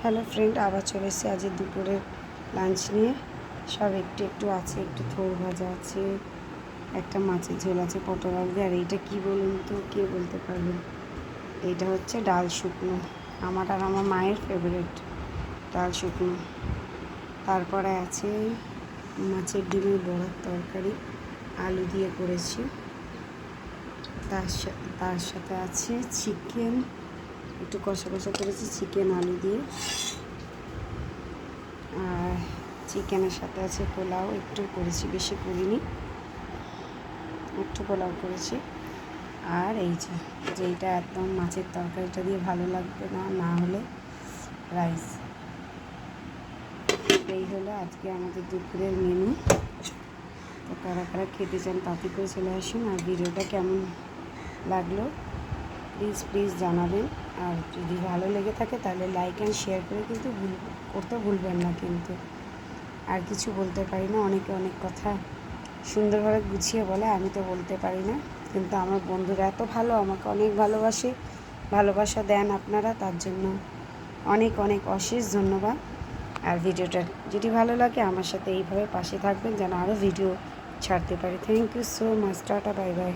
Hello friend, আবার চলে এসেছি আজ দুপুরের লাঞ্চ নিয়ে। সব একটু একটু আছে, একটু থোড় ভাজা আছে, একটা মাছের ঝোল আছে, পটল আলু দিয়ে। আর এইটা কী বলুন তো, কে বলতে পারবেন? এইটা হচ্ছে ডাল শুকনো, আমার আর আমার মায়ের ফেভারিট ডাল শুকনো। তারপরে আছে মাছের ডিমের বড়ার তরকারি, আলু দিয়ে করেছি। তার সাথে আছে চিকেন, একটু কষা কষা করেছি চিকেন আলু দিয়ে। আর চিকেনের সাথে আছে পোলাও, একটু করেছি, বেশি করিনি, একটু পোলাও করেছি। আর এই যে এইটা একদম মাছের তরকারিটা দিয়ে ভালো লাগবে না, না হলে রাইস। এই হলো আজকে আমাদের দুপুরের মেনু। তো কারা কারা খেতে চান তাতে করে চলে আসুন। আর ভিডিওটা কেমন লাগলো প্লিজ জানাবেন। আর যদি ভালো লেগে থাকে তাহলে লাইক অ্যান্ড শেয়ার করে কিন্তু করতে ভুলবেন না। কিন্তু আর কিছু বলতে পারি না, অনেকে অনেক কথা সুন্দরভাবে গুছিয়ে বলে, আমি তো বলতে পারি না। কিন্তু আমার বন্ধুরা এত ভালো, আমাকে অনেক ভালোবাসা দেন আপনারা, তার জন্য অনেক অনেক অশেষ ধন্যবাদ। আর ভিডিওটা যদি ভালো লাগে আমার সাথে এইভাবে পাশে থাকবেন, যেন আরও ভিডিও ছাড়তে পারি। Thank you so much, tata, bye by.